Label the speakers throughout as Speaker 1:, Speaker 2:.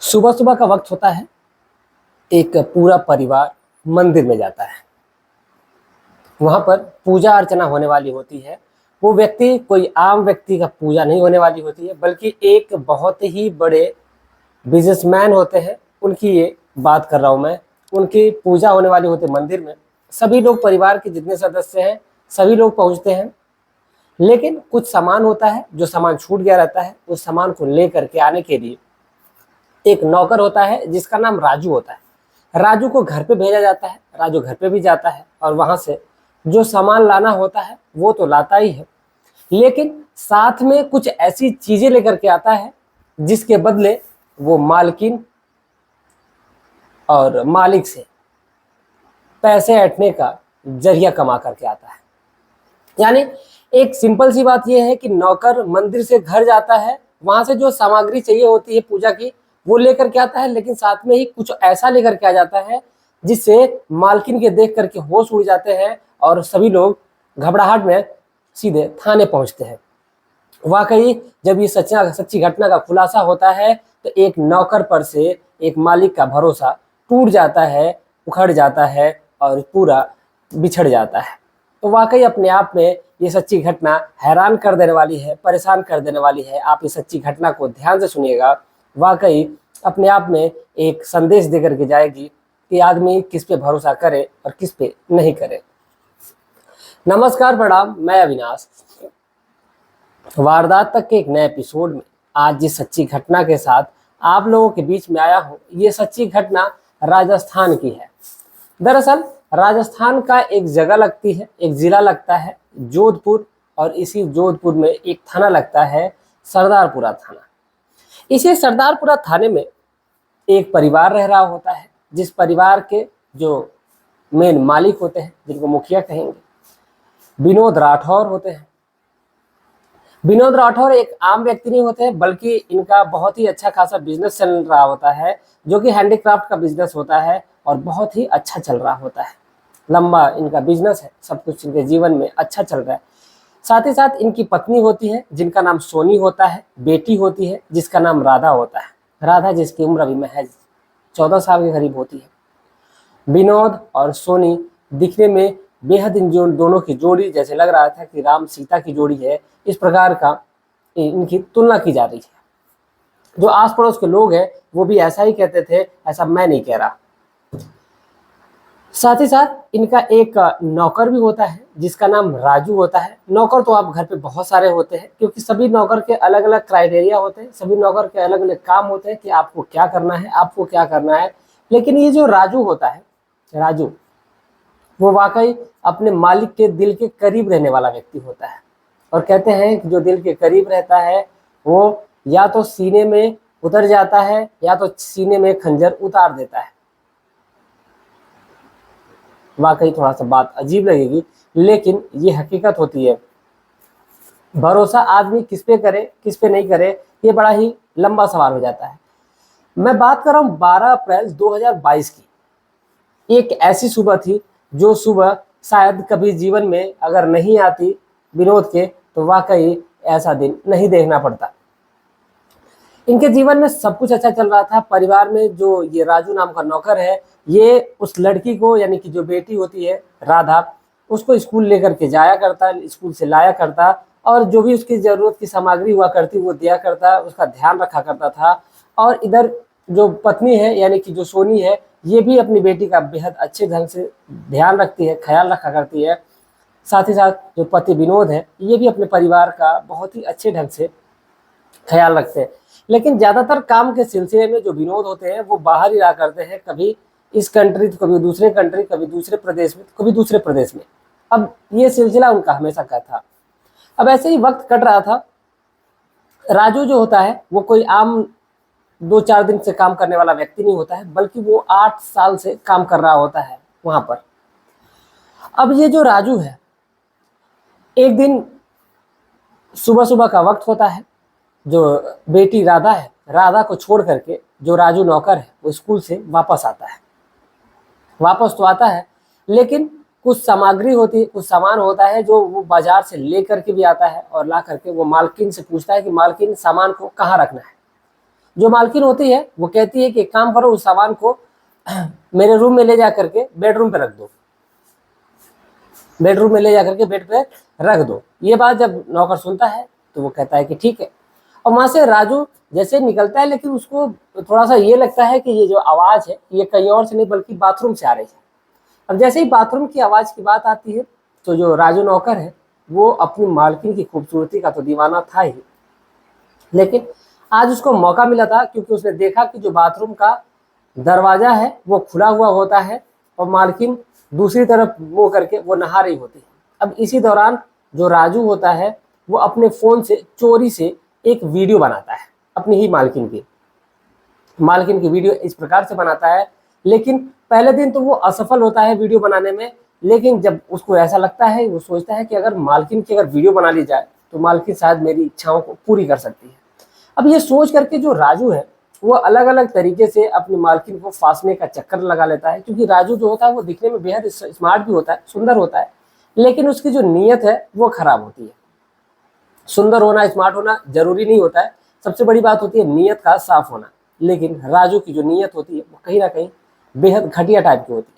Speaker 1: सुबह सुबह का वक्त होता है। एक पूरा परिवार मंदिर में जाता है। वहां पर पूजा अर्चना होने वाली होती है। वो व्यक्ति कोई आम व्यक्ति का पूजा नहीं होने वाली होती है, बल्कि एक बहुत ही बड़े बिजनेसमैन होते हैं, उनकी ये बात कर रहा हूं मैं। उनकी पूजा होने वाली होती है मंदिर में। सभी लोग, परिवार के जितने सदस्य हैं सभी लोग पहुंचते हैं। लेकिन कुछ सामान होता है, जो सामान छूट गया रहता है। उस सामान को लेकर के आने के लिए एक नौकर होता है जिसका नाम राजू होता है। राजू को घर पे भेजा जाता है। राजू घर पे भी जाता है और वहां से जो सामान लाना होता है वो तो लाता ही है, लेकिन साथ में कुछ ऐसी चीजें लेकर के आता है जिसके बदले वो मालकिन और मालिक से पैसे ऐंठने का जरिया कमा करके आता है। यानी एक सिंपल सी बात यह है कि नौकर मंदिर से घर जाता है, वहां से जो सामग्री चाहिए होती है पूजा की वो लेकर के आता है, लेकिन साथ में ही कुछ ऐसा लेकर के आ जाता है जिससे मालकिन के देख करके होश उड़ जाते हैं और सभी लोग घबराहट में सीधे थाने पहुंचते हैं। वाकई जब ये सच्ची घटना का खुलासा होता है तो एक नौकर पर से एक मालिक का भरोसा टूट जाता है, उखड़ जाता है और पूरा बिछड़ जाता है। तो वाकई अपने आप में ये सच्ची घटना हैरान कर देने वाली है, परेशान कर देने वाली है। आप इस सच्ची घटना को ध्यान से सुनिएगा। वाकई अपने आप में एक संदेश देकर के जाएगी कि आदमी किस पे भरोसा करे और किस पे नहीं करे। नमस्कार, प्रणाम, मैं अविनाश। वारदात तक के एक नए एपिसोड में आज जिस सच्ची घटना के साथ आप लोगों के बीच में आया हूँ, ये सच्ची घटना राजस्थान की है। दरअसल राजस्थान का एक जगह लगती है, एक जिला लगता है जोधपुर, और इसी जोधपुर में एक थाना लगता है सरदारपुरा थाना। इसी सरदारपुरा थाने में एक परिवार रह रहा होता है, जिस परिवार के जो मेन मालिक होते हैं, जिनको मुखिया कहेंगे, विनोद राठौर होते हैं। विनोद राठौर एक आम व्यक्ति नहीं होते हैं, बल्कि इनका बहुत ही अच्छा खासा बिजनेस चल रहा होता है, जो कि हैंडीक्राफ्ट का बिजनेस होता है और बहुत ही अच्छा चल रहा होता है। लंबा इनका बिजनेस है, सब कुछ इनके जीवन में अच्छा चल रहा है। साथ ही साथ इनकी पत्नी होती है जिनका नाम सोनी होता है, बेटी होती है जिसका नाम राधा होता है। राधा जिसकी उम्र अभी महज 14 साल के करीब होती है। विनोद और सोनी दिखने में बेहद इन दोनों की जोड़ी जैसे लग रहा था कि राम सीता की जोड़ी है, इस प्रकार का इनकी तुलना की जा रही है। जो आस पड़ोस के लोग हैं वो भी ऐसा ही कहते थे, ऐसा मैं नहीं कह रहा। साथ ही साथ इनका एक नौकर भी होता है जिसका नाम राजू होता है। नौकर तो आप घर पे बहुत सारे होते हैं, क्योंकि सभी नौकर के अलग अलग क्राइटेरिया होते हैं, सभी नौकर के अलग अलग काम होते हैं कि आपको क्या करना है, आपको क्या करना है। लेकिन ये जो राजू होता है, राजू वो वाकई अपने मालिक के दिल के करीब रहने वाला व्यक्ति होता है। और कहते हैं कि जो दिल के करीब रहता है वो या तो सीने में उतर जाता है या तो सीने में खंजर उतार देता है। वाकई थोड़ा सा बात अजीब लगेगी, लेकिन ये हकीकत होती है। भरोसा आदमी किस पे करे किस पे नहीं करे, ये बड़ा ही लंबा सवाल हो जाता है। मैं बात कर रहा हूँ 12 अप्रैल 2022 की। एक ऐसी सुबह थी जो सुबह शायद कभी जीवन में अगर नहीं आती विनोद के, तो वाकई ऐसा दिन नहीं देखना पड़ता। इनके जीवन में सब कुछ अच्छा चल रहा था। परिवार में जो ये राजू नाम का नौकर है, ये उस लड़की को, यानी कि जो बेटी होती है राधा, उसको स्कूल लेकर के जाया करता, स्कूल से लाया करता, और जो भी उसकी जरूरत की सामग्री हुआ करती वो दिया करता, उसका ध्यान रखा करता था। और इधर जो पत्नी है, यानी कि जो सोनी है, ये भी अपनी बेटी का बेहद अच्छे ढंग से ध्यान रखती है, ख्याल रखा करती है। साथ ही साथ जो पति विनोद है, ये भी अपने परिवार का बहुत ही अच्छे ढंग से ख्याल रखते हैं। लेकिन ज्यादातर काम के सिलसिले में जो विनोद होते हैं वो बाहर ही रहा करते हैं, कभी इस कंट्री तो कभी दूसरे कंट्री, कभी दूसरे प्रदेश में, कभी दूसरे प्रदेश में। अब ये सिलसिला उनका हमेशा का था। अब ऐसे ही वक्त कट रहा था। राजू जो होता है वो कोई आम 2-4 दिन से काम करने वाला व्यक्ति नहीं होता है, बल्कि वो 8 साल से काम कर रहा होता है वहां पर। अब ये जो राजू है, एक दिन सुबह सुबह का वक्त होता है, जो बेटी राधा है, राधा को छोड़ करके जो राजू नौकर है वो स्कूल से वापस आता है। वापस तो आता है, लेकिन कुछ सामग्री होती है, कुछ सामान होता है जो वो बाजार से ले करके भी आता है, और ला करके वो मालकिन से पूछता है कि मालकिन सामान को कहाँ रखना है। जो मालकिन होती है वो कहती है कि एक काम करो, उस सामान को मेरे रूम में ले जा करके बेडरूम पे रख दो, बेडरूम में ले जा करके बेड पे रख दो। ये बात जब नौकर सुनता है तो वो कहता है कि ठीक है। और वहां से राजू जैसे निकलता है, लेकिन उसको थोड़ा सा ये लगता है कि ये जो आवाज है ये कहीं और से नहीं बल्कि बाथरूम से आ रही है। अब जैसे ही बाथरूम की आवाज की बात आती है तो जो राजू नौकर है वो अपनी मालकिन की खूबसूरती का तो दीवाना था ही, लेकिन आज उसको मौका मिला था क्योंकि उसने देखा कि जो बाथरूम का दरवाजा है वो खुला हुआ होता है और मालकिन दूसरी तरफ मुंह करके वो नहा रही होती है। अब इसी दौरान जो राजू होता है वो अपने फोन से चोरी से एक वीडियो बनाता है अपनी ही मालकिन की वीडियो इस प्रकार से बनाता है। लेकिन पहले दिन तो वो असफल होता है वीडियो बनाने में, लेकिन जब उसको ऐसा लगता है, वो सोचता है कि अगर मालकिन की अगर वीडियो बना ली जाए तो मालकिन शायद मेरी इच्छाओं को पूरी कर सकती है। अब ये सोच करके जो राजू है वो अलग अलग तरीके से अपनी मालकिन को फांसने का चक्कर लगा लेता है, क्योंकि राजू जो होता है वो दिखने में बेहद स्मार्ट भी होता है, सुंदर होता है, लेकिन उसकी जो नीयत है वो खराब होती है। सुंदर होना, स्मार्ट होना जरूरी नहीं होता है, सबसे बड़ी बात होती है नीयत का साफ होना। लेकिन राजू की जो नीयत होती है वो कहीं ना कहीं बेहद घटिया टाइप की होती है।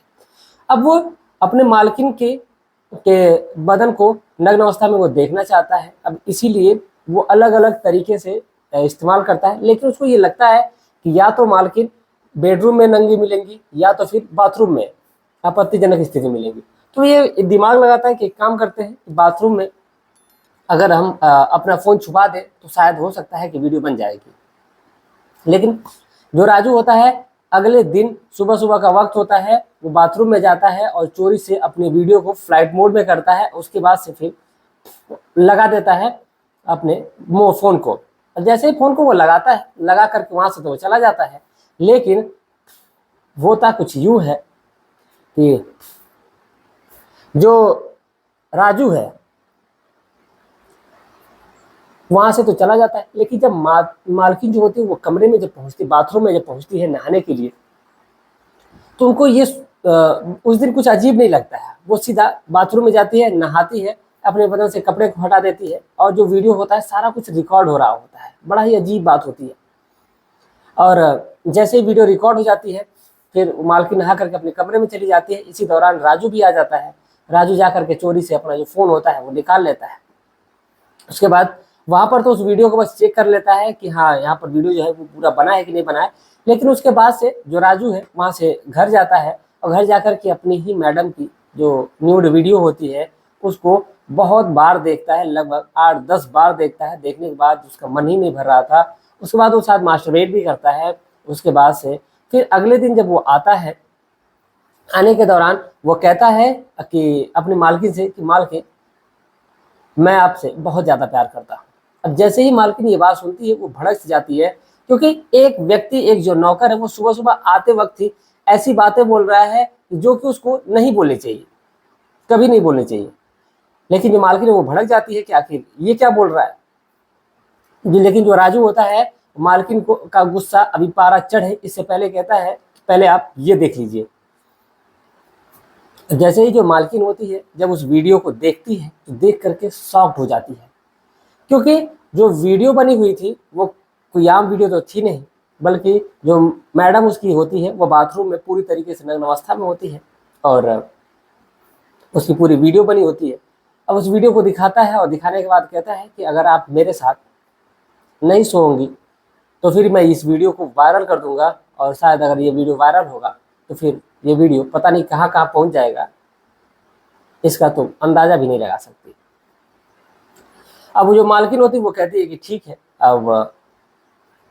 Speaker 1: अब वो अपने मालकिन के बदन को नग्न अवस्था में वो देखना चाहता है। अब इसीलिए वो अलग अलग तरीके से इस्तेमाल करता है, लेकिन उसको ये लगता है कि या तो मालकिन बेडरूम में नंगी मिलेंगी या तो फिर बाथरूम में आपत्तिजनक स्थिति मिलेगी। तो ये दिमाग लगाता है कि एक काम करते हैं, बाथरूम में अगर हम अपना फ़ोन छुपा दें तो शायद हो सकता है कि वीडियो बन जाएगी। लेकिन जो राजू होता है अगले दिन सुबह सुबह का वक्त होता है, वो बाथरूम में जाता है और चोरी से अपनी वीडियो को फ्लाइट मोड में करता है। उसके बाद से फिर लगा देता है अपने फ़ोन को। जैसे ही फ़ोन को वो लगाता है, लगा करके वहाँ से तो वो चला जाता है, लेकिन होता कुछ यूँ है कि जो राजू है वहां से तो चला जाता है, लेकिन जब मालकिन जो होती है वो कमरे में जब पहुंचती, बाथरूम में जब पहुंचती है नहाने के लिए, तो उनको ये उस दिन कुछ अजीब नहीं लगता है। वो सीधा बाथरूम में जाती है, नहाती है, अपने बदन से कपड़े को हटा देती है और जो वीडियो होता है सारा कुछ रिकॉर्ड हो रहा होता है। बड़ा ही अजीब बात होती है। और जैसे ही वीडियो रिकॉर्ड हो जाती है फिर मालकिन नहा करके अपने कमरे में चली जाती है। इसी दौरान राजू भी आ जाता है। राजू जा करके चोरी से अपना जो फ़ोन होता है वो निकाल लेता है। उसके बाद वहाँ पर तो उस वीडियो को बस चेक कर लेता है कि हाँ यहाँ पर वीडियो जो है वो पूरा बना है कि नहीं बना है। लेकिन उसके बाद से जो राजू है वहाँ से घर जाता है और घर जाकर के अपनी ही मैडम की जो न्यूड वीडियो होती है उसको बहुत बार देखता है, लगभग 8-10 बार देखता है। देखने के बाद उसका मन ही नहीं भर रहा था। उसके बाद वो साथ मास्टरबेट भी करता है। उसके बाद से फिर अगले दिन जब वो आता है, आने के दौरान वो कहता है कि अपनी मालकिन से कि मालकिन मैं आपसे बहुत ज़्यादा प्यार करता हूँ। अब जैसे ही मालकिन ये बात सुनती है वो भड़क सी जाती है, क्योंकि एक व्यक्ति, एक जो नौकर है वो सुबह सुबह आते वक्त ही ऐसी बातें बोल रहा है जो कि उसको नहीं बोलनी चाहिए, कभी नहीं बोलनी चाहिए। लेकिन जो मालकिन है वो भड़क जाती है कि आखिर ये क्या बोल रहा है। लेकिन जो राजू होता है मालकिन को का गुस्सा अभी पारा चढ़े इससे पहले कहता है पहले आप ये देख लीजिए। जैसे ही जो मालकिन होती है जब उस वीडियो को देखती है तो देख करके शॉक्ड हो जाती है, क्योंकि जो वीडियो बनी हुई थी वो कोई आम वीडियो तो थी नहीं, बल्कि जो मैडम उसकी होती है वो बाथरूम में पूरी तरीके से नग्न अवस्था में होती है और उसकी पूरी वीडियो बनी होती है। अब उस वीडियो को दिखाता है और दिखाने के बाद कहता है कि अगर आप मेरे साथ नहीं सोओगी तो फिर मैं इस वीडियो को वायरल कर दूंगा, और शायद अगर ये वीडियो वायरल होगा तो फिर ये वीडियो पता नहीं कहाँ कहाँ पहुँच जाएगा, इसका तुम अंदाज़ा भी नहीं लगा सकती। अब वो जो मालकिन होती है वो कहती है कि ठीक है। अब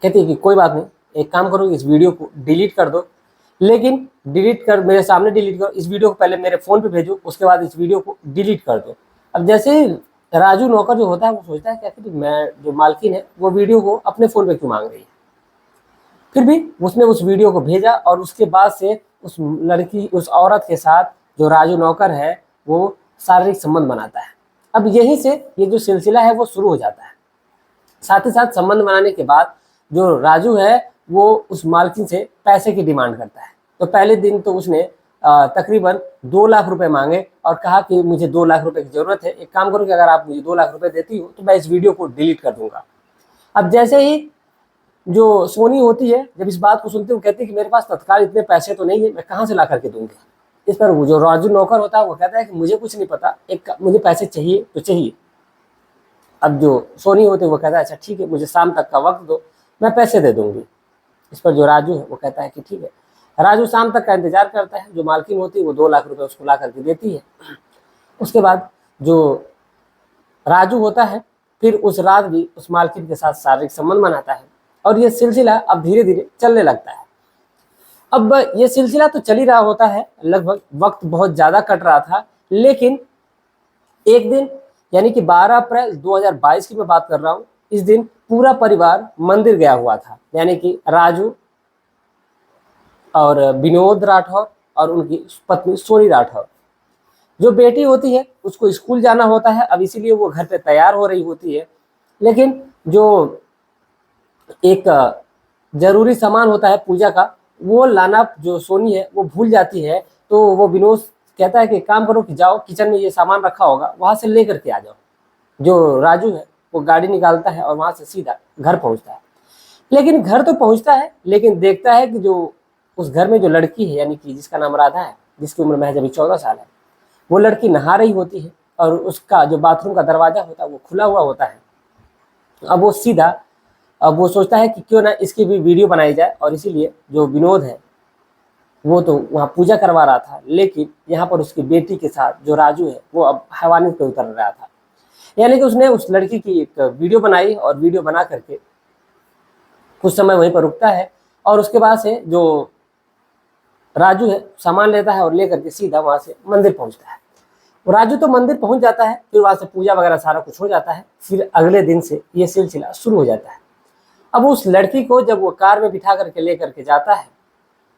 Speaker 1: कहती है कि कोई बात नहीं, एक काम करो इस वीडियो को डिलीट कर दो, लेकिन डिलीट कर मेरे सामने डिलीट करो। इस वीडियो को पहले मेरे फ़ोन पे भेजो, उसके बाद इस वीडियो को डिलीट कर दो। अब जैसे ही राजू नौकर जो होता है वो सोचता है कि आखिर मैं जो मालकिन है वो वीडियो को अपने फ़ोन पे क्यों मांग रही है। फिर भी उसने उस वीडियो को भेजा और उसके बाद से उस लड़की, उस औरत के साथ जो राजू नौकर है वो शारीरिक संबंध बनाता है। अब यहीं से ये जो सिलसिला है वो शुरू हो जाता है। साथ ही साथ संबंध बनाने के बाद जो राजू है वो उस मालकिन से पैसे की डिमांड करता है। तो पहले दिन तो उसने तकरीबन 2 लाख रुपए मांगे और कहा कि मुझे 2 लाख रुपए की ज़रूरत है, एक काम करो कि अगर आप मुझे 2 लाख रुपए देती हो तो मैं इस वीडियो को डिलीट कर दूंगा। अब जैसे ही जो सोनी होती है जब इस बात को सुनती है वो कहती है कि मेरे पास तत्काल इतने पैसे तो नहीं है, मैं कहाँ से ला करके दूंगी। इस पर वो जो राजू नौकर होता है वो कहता है कि मुझे कुछ नहीं पता, एक मुझे पैसे चाहिए तो चाहिए। अब जो सोनी होती है वो कहता है अच्छा ठीक है, मुझे शाम तक का वक्त दो, मैं पैसे दे दूंगी। इस पर जो राजू है वो कहता है कि ठीक है। राजू शाम तक का इंतजार करता है। जो मालकिन होती है वो 2 लाख रुपए उसको ला करके देती है। उसके बाद जो राजू होता है फिर उस रात भी उस मालकिन के साथ शारीरिक संबंध बनाता है और ये सिलसिला अब धीरे धीरे चलने लगता है। अब ये सिलसिला तो चल ही रहा होता है, लगभग वक्त बहुत ज़्यादा कट रहा था, लेकिन एक दिन यानी कि 12 अप्रैल 2022 की मैं बात कर रहा हूँ, इस दिन पूरा परिवार मंदिर गया हुआ था। यानी कि राजू और विनोद राठौर और उनकी पत्नी सोनी राठौर। जो बेटी होती है उसको स्कूल जाना होता है, अब इसीलिए वो घर पे तैयार हो रही होती है। लेकिन जो एक जरूरी सामान होता है पूजा का, वो लाना जो सोनी है वो भूल जाती है। तो वो विनोद कहता है कि काम करो कि जाओ किचन में ये सामान रखा होगा, वहां से लेकर के आ जाओ। जो राजू है वो गाड़ी निकालता है और वहां से सीधा घर पहुंचता है। लेकिन घर तो पहुंचता है, लेकिन देखता है कि जो उस घर में जो लड़की है यानी कि जिसका नाम राधा है, जिसकी उम्र महज अभी 14 साल है, वो लड़की नहा रही होती है और उसका जो बाथरूम का दरवाजा होता है वो खुला हुआ होता है। अब वो सीधा अब वो सोचता है कि क्यों ना इसकी भी वीडियो बनाई जाए, और इसीलिए जो विनोद है वो तो वहाँ पूजा करवा रहा था, लेकिन यहाँ पर उसकी बेटी के साथ जो राजू है वो अब हैवानियत पे उतर रहा था। यानी कि उसने उस लड़की की एक वीडियो बनाई और वीडियो बना करके कुछ समय वहीं पर रुकता है और उसके बाद से जो राजू है सामान लेता है और लेकर के सीधा वहां से मंदिर पहुंचता है। राजू तो मंदिर पहुंच जाता है, फिर वहां से पूजा वगैरह सारा कुछ हो जाता है। फिर अगले दिन से ये सिलसिला शुरू हो जाता है। अब उस लड़की को जब वो कार में बिठा करके लेकर के जाता है,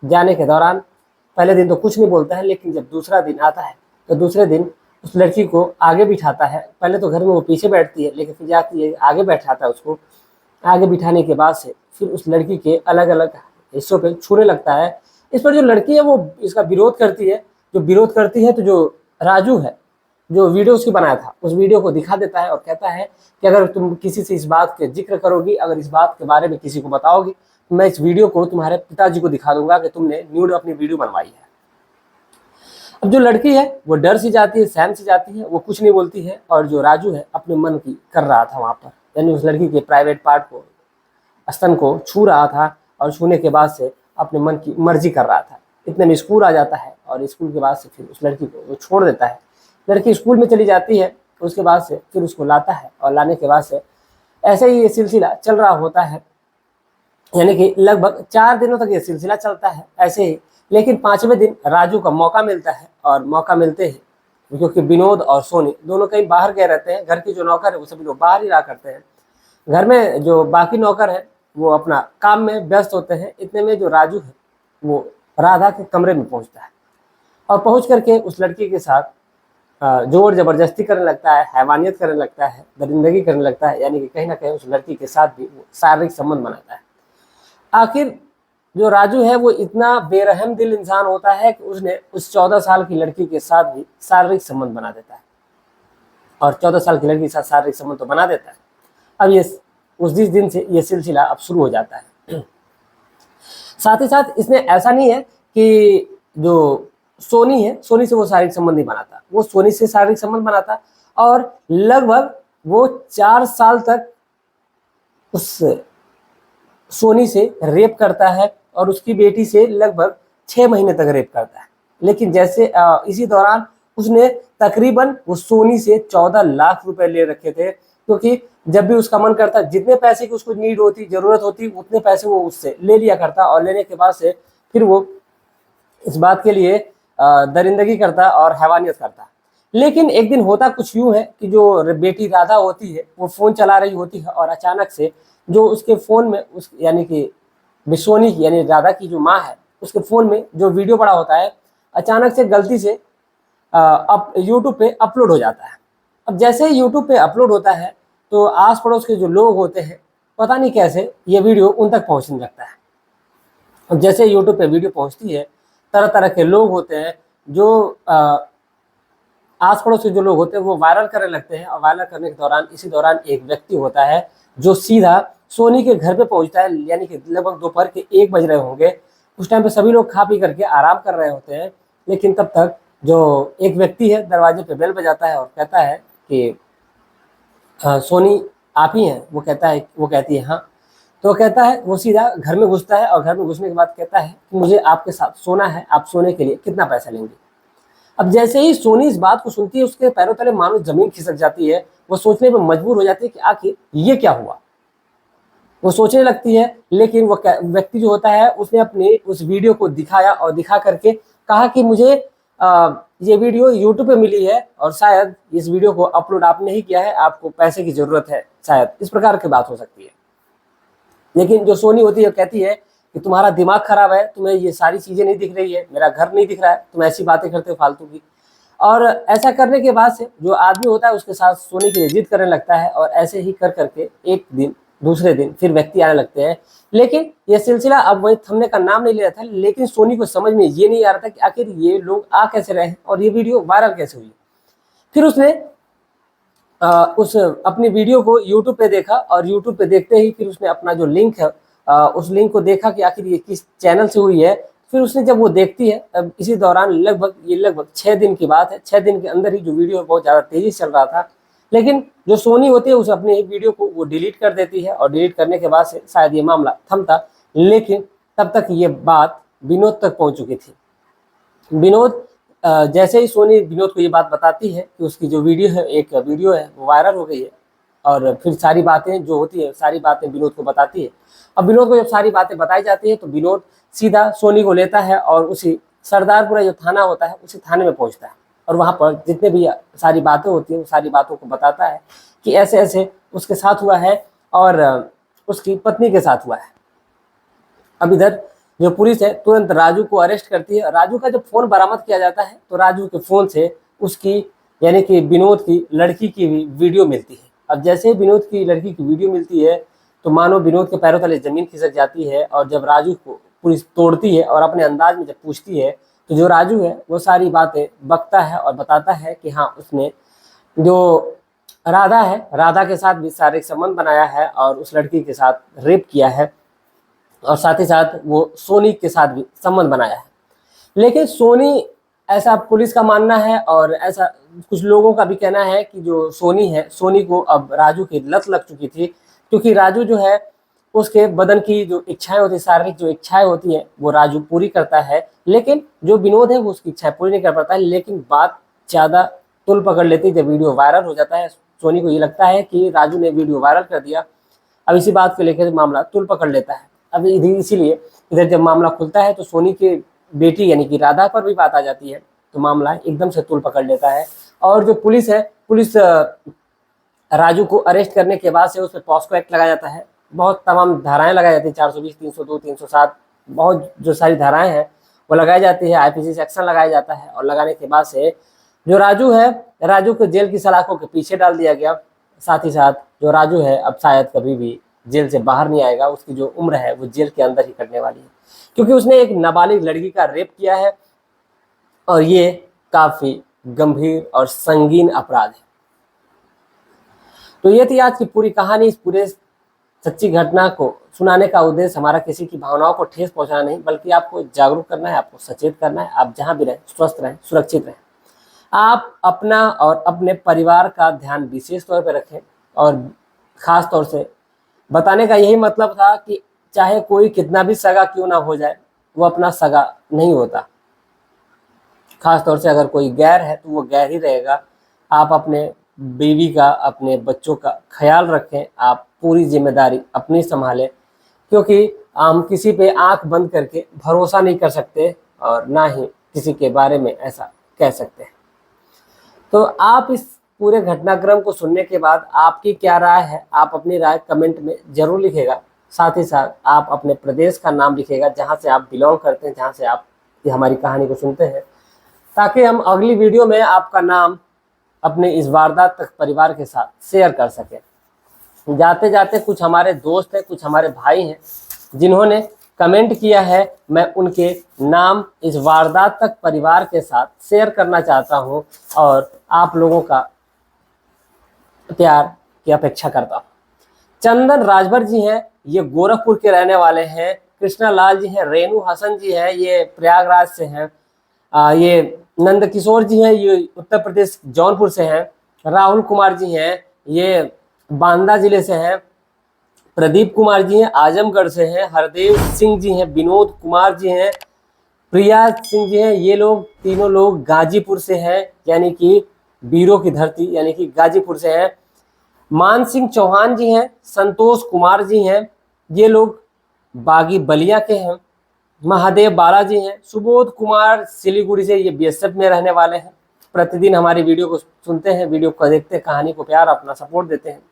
Speaker 1: जाने के दौरान पहले दिन तो कुछ नहीं बोलता है, लेकिन जब दूसरा दिन आता है तो दूसरे दिन उस लड़की को आगे बिठाता है। पहले तो घर में वो पीछे बैठती है, लेकिन फिर जाती है आगे बैठाता है उसको। आगे बिठाने के बाद से फिर उस लड़की के अलग अलग हिस्सों पे छूने लगता है। इस पर जो लड़की है वो इसका विरोध करती है। जो विरोध करती है तो जो राजू है जो वीडियो उसकी बनाया था उस वीडियो को दिखा देता है और कहता है कि अगर तुम किसी से इस बात के जिक्र करोगी, अगर इस बात के बारे में किसी को बताओगी, तो मैं इस वीडियो को तुम्हारे पिताजी को दिखा दूंगा कि तुमने न्यूड अपनी वीडियो बनवाई है। अब जो लड़की है वो डर सी जाती है, सहम सी जाती है, वो कुछ नहीं बोलती है। और जो राजू है अपने मन की कर रहा था वहां पर, यानी उस लड़की के प्राइवेट पार्ट को, स्तन को छू रहा था और छूने के बाद से अपने मन की मर्जी कर रहा था। इतने में स्कूल आ जाता है और स्कूल के बाद से फिर उस लड़की को वो छोड़ देता है। लड़की स्कूल में चली जाती है, उसके बाद से फिर उसको लाता है और लाने के बाद से ऐसे ही ये सिलसिला चल रहा होता है। यानी कि लगभग 4 दिनों तक ये सिलसिला चलता है ऐसे ही। लेकिन 5वें दिन राजू का मौका मिलता है और मौका मिलते ही, क्योंकि विनोद और सोनी दोनों कहीं बाहर गए रहते हैं, घर की जो नौकर है वो सभी लोग बाहर ही रहा करते हैं, घर में जो बाकी नौकर है वो अपना काम में व्यस्त होते हैं। इतने में जो राजू है वो राधा के कमरे में पहुंचता है और पहुंच करके उस लड़की के साथ जोर जबरदस्ती करने लगता है, हैवानियत करने लगता है, दरिंदगी करने लगता है। यानी कि कहीं ना कहीं उस लड़की के साथ भी वो शारीरिक संबंध बनाता है। आखिर जो राजू है वो इतना बेरहम दिल इंसान होता है कि उसने उस 14 साल की लड़की के साथ भी शारीरिक संबंध बना देता है। और 14 साल की लड़की के साथ शारीरिक संबंध तो बना देता है। अब ये उस दिन से ये सिलसिला अब शुरू हो जाता है। साथ ही साथ इसने ऐसा नहीं है कि जो सोनी है, सोनी से वो शारीरिक संबंध नहीं बनाता, वो सोनी से शारीरिक संबंध बनाता और लगभग वो 4 साल तक उस सोनी से रेप करता है और उसकी बेटी से लगभग 6 महीने तक रेप करता है। लेकिन जैसे इसी दौरान उसने तकरीबन वो सोनी से 14 लाख रुपए ले रखे थे, क्योंकि जब भी उसका मन करता, जितने पैसे की उसको नीड होती, जरूरत होती, उतने पैसे वो उससे ले लिया करता और लेने के बाद से फिर वो इस बात के लिए दरिंदगी करता और हैवानियत करता। लेकिन एक दिन होता कुछ यूं है कि जो बेटी राधा होती है वो फोन चला रही होती है और अचानक से जो उसके फोन में उस यानी कि सोनी की यानी राधा की जो माँ है उसके फोन में जो वीडियो पड़ा होता है अचानक से गलती से यूट्यूब पे अपलोड हो जाता है। अब जैसे ही यूट्यूब पे अपलोड होता है तो आस पड़ोस के जो लोग होते हैं पता नहीं कैसे ये वीडियो उन तक पहुंचने लगता है। अब जैसे यूट्यूब पे वीडियो पहुंचती है, तरह तरह के लोग होते हैं जो आस पड़ोस के जो लोग होते हैं वो वायरल करने लगते हैं। और वायरल करने के दौरान इसी दौरान एक व्यक्ति होता है जो सीधा सोनी के घर पे पहुंचता है, यानी कि लगभग दोपहर के 1 बज रहे होंगे। उस टाइम पे सभी लोग खा पी करके आराम कर रहे होते हैं, लेकिन तब तक जो एक व्यक्ति है दरवाजे पे बेल बजाता है और कहता है कि सोनी आप ही हैं? वो कहती है हाँ। तो कहता है, वो सीधा घर में घुसता है और घर में घुसने के बाद कहता है कि मुझे आपके साथ सोना है, आप सोने के लिए कितना पैसा लेंगे? अब जैसे ही सोनी इस बात को सुनती है, उसके पैरों तले मानो जमीन खिसक जाती है। वो सोचने पर मजबूर हो जाती है कि आखिर ये क्या हुआ। वो सोचने लगती है, लेकिन वो व्यक्ति जो होता है उसने अपने उस वीडियो को दिखाया और दिखा करके कहा कि मुझे ये वीडियो यूट्यूब पे मिली है और शायद इस वीडियो को अपलोड आपने ही किया है, आपको पैसे की जरूरत है, शायद इस प्रकार की बात हो सकती है। लेकिन जो सोनी होती है कहती है कि तुम्हारा दिमाग खराब है, तुम्हें ये सारी चीजें नहीं दिख रही है, मेरा घर नहीं दिख रहा है, तुम ऐसी बातें करते हो फालतू की। और ऐसा करने के बाद से जो आदमी होता है उसके साथ सोने के लिए जिद करने लगता है और ऐसे ही कर करके एक दिन दूसरे दिन फिर व्यक्ति आने लगते हैं। लेकिन यह सिलसिला अब वही थमने का नाम नहीं ले रहा था। लेकिन सोनी को समझ में ये नहीं आ रहा था कि आखिर ये लोग आ कैसे रहे हैं और ये वीडियो वायरल कैसे हुई। फिर उसने उस अपनी वीडियो को यूट्यूब पे देखा और यूट्यूब पे देखते ही फिर उसने अपना जो लिंक है उस लिंक को देखा कि आखिर ये किस चैनल से हुई है। फिर उसने जब वो देखती है, अब इसी दौरान लगभग 6 दिन की बात है, 6 दिन के अंदर ही जो वीडियो है बहुत ज़्यादा तेजी से चल रहा था। लेकिन जो सोनी होती है उस अपने वीडियो को वो डिलीट कर देती है और डिलीट करने के बाद से शायद ये मामला थमता। लेकिन तब तक ये बात विनोद तक पहुंच चुकी थी। विनोद जैसे ही सोनी विनोद को ये बात बताती है कि उसकी जो एक वीडियो है वो वायरल हो गई है, और फिर सारी बातें जो होती है सारी बातें विनोद को बताती है। अब विनोद को जब सारी बातें बताई जाती है तो विनोद सीधा सोनी को लेता है और उसी सरदारपुरा जो थाना होता है उसी थाने में पहुंचता है और वहाँ पर जितने भी सारी बातें होती हैं वो सारी बातों को बताता है कि ऐसे ऐसे उसके साथ हुआ है और उसकी पत्नी के साथ हुआ है। अब इधर जो पुलिस है तुरंत राजू को अरेस्ट करती है। राजू का जब फोन बरामद किया जाता है तो राजू के फोन से उसकी यानी कि विनोद की लड़की की वीडियो मिलती है। अब जैसे ही विनोद की लड़की की वीडियो मिलती है तो मानो विनोद के पैरों तले जमीन खिसक जाती है। और जब राजू को पुलिस तोड़ती है और अपने अंदाज में जब पूछती है तो जो राजू है वो सारी बातें बकता है और बताता है कि हाँ उसने जो राधा है राधा के साथ भी शारीरिक संबंध बनाया है और उस लड़की के साथ रेप किया है और साथ ही साथ वो सोनी के साथ भी संबंध बनाया है। लेकिन सोनी, ऐसा पुलिस का मानना है और ऐसा कुछ लोगों का भी कहना है कि जो सोनी है, सोनी को अब राजू की लत लग चुकी थी, क्योंकि राजू जो है उसके बदन की जो इच्छाएं होती है, शारीरिक जो इच्छाएं होती हैं वो राजू पूरी करता है। लेकिन जो विनोद है वो उसकी इच्छाएं पूरी नहीं कर पाता है। लेकिन बात ज़्यादा तुल पकड़ लेती है जब वीडियो वायरल हो जाता है। सोनी को ये लगता है कि राजू ने वीडियो वायरल कर दिया। अब इसी बात को लेकर मामला तुल पकड़ लेता है। अब इसीलिए इधर जब मामला खुलता है तो सोनी के बेटी यानी कि राधा पर भी बात आ जाती है, तो मामला एकदम से तुल पकड़ लेता है। और जो पुलिस है, पुलिस राजू को अरेस्ट करने के बाद से उस पर पॉस्को एक्ट लगाया जाता है। बहुत तमाम धाराएं लगाई जाती है, 420, 302, 307, बहुत जो सारी धाराएं हैं वो लगाई जाती है। IPC सेक्शन लगाया जाता है और लगाने के बाद से जो राजू है, राजू को जेल की सलाखों के पीछे डाल दिया गया। साथ ही साथ जो राजू है अब शायद कभी भी जेल से बाहर नहीं आएगा। उसकी जो उम्र है वो जेल के अंदर ही कटने वाली है, क्योंकि उसने एक नाबालिग लड़की का रेप किया है और ये काफी गंभीर और संगीन अपराध है। तो ये थी आज की पूरी कहानी। इस पूरे सच्ची घटना को सुनाने का उद्देश्य हमारा किसी की भावनाओं को ठेस पहुंचाना नहीं, बल्कि आपको जागरूक करना है, आपको सचेत करना है। आप जहां भी रहें स्वस्थ रहें, सुरक्षित रहें। आप अपना और अपने परिवार का ध्यान विशेष तौर पर रखें। और ख़ास तौर से बताने का यही मतलब था कि चाहे कोई कितना भी सगा क्यों ना हो जाए, वो अपना सगा नहीं होता। खास तौर से अगर कोई गैर है तो वो गैर ही रहेगा। आप अपने बीवी का, अपने बच्चों का ख्याल रखें। आप पूरी जिम्मेदारी अपनी संभालें, क्योंकि हम किसी पे आंख बंद करके भरोसा नहीं कर सकते और ना ही किसी के बारे में ऐसा कह सकते हैं। तो आप इस पूरे घटनाक्रम को सुनने के बाद आपकी क्या राय है, आप अपनी राय कमेंट में जरूर लिखेगा। साथ ही साथ आप अपने प्रदेश का नाम लिखेगा जहां से आप बिलोंग करते हैं, जहां से आप ये हमारी कहानी को सुनते हैं, ताकि हम अगली वीडियो में आपका नाम अपने इस वारदात तक परिवार के साथ शेयर कर सकें। जाते जाते कुछ हमारे दोस्त हैं, कुछ हमारे भाई हैं जिन्होंने कमेंट किया है, मैं उनके नाम इस वारदात तक परिवार के साथ शेयर करना चाहता हूं और आप लोगों का प्यार की अपेक्षा करता हूं। चंदन राजभर जी हैं, ये गोरखपुर के रहने वाले हैं। कृष्णा लाल जी हैं, रेणु हसन जी हैं, ये प्रयागराज से हैं। ये नंद किशोर जी हैं, ये उत्तर प्रदेश जौनपुर से हैं। राहुल कुमार जी हैं, ये बांदा जिले से हैं। प्रदीप कुमार जी हैं, आजमगढ़ से हैं। हरदेव सिंह जी हैं, विनोद कुमार जी हैं, प्रिया सिंह जी हैं। ये लोग तीनों लोग गाजीपुर से हैं, यानी कि वीरों की धरती, यानी कि गाजीपुर से हैं। मान सिंह चौहान जी हैं, संतोष कुमार जी हैं, ये लोग बागी बलिया के हैं। महादेव बालाजी हैं। सुबोध कुमार सिलीगुड़ी से, ये बीएसएफ में रहने वाले हैं। प्रतिदिन हमारी वीडियो को सुनते हैं, वीडियो को देखते हैं, कहानी को प्यार अपना सपोर्ट देते हैं।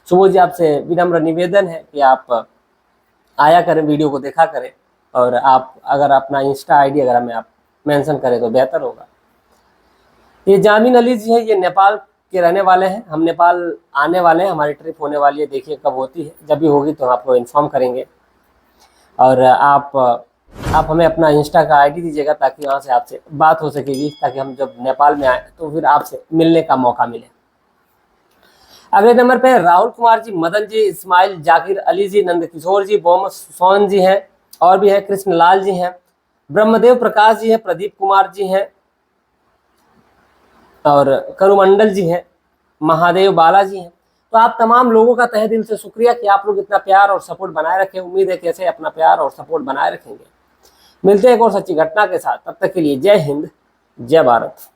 Speaker 1: सुबोध जी, आपसे विनम्र निवेदन है कि आप आया करें, वीडियो को देखा करें, और आप अगर अपना इंस्टा आईडी अगर हमें आप मेंशन करें तो बेहतर होगा। ये जामिन अली जी हैं, ये नेपाल के रहने वाले हैं। हम नेपाल आने वाले हैं, हमारी ट्रिप होने वाली है, देखिए कब होती है। जब भी होगी तो हम आपको इन्फॉर्म करेंगे। और आप हमें अपना इंस्टा का आईडी दीजिएगा, ताकि वहाँ से आपसे बात हो सकेगी, ताकि हम जब नेपाल में आए तो फिर आपसे मिलने का मौका मिले। अगले नंबर पे राहुल कुमार जी, मदन जी, इस्माइल, जाकिर अली जी, नंद किशोर जी, मोहम्मद सोन जी हैं, और भी हैं, कृष्ण लाल जी हैं, ब्रह्मदेव प्रकाश जी हैं, प्रदीप कुमार जी हैं, और करुमंडल जी हैं, महादेव बालाजी हैं। तो आप तमाम लोगों का तहे दिल से शुक्रिया कि आप लोग इतना प्यार और सपोर्ट बनाए रखें। उम्मीद है कि ऐसे अपना प्यार और सपोर्ट बनाए रखेंगे। मिलते हैं एक और सच्ची घटना के साथ, तब तक के लिए जय हिंद, जय भारत।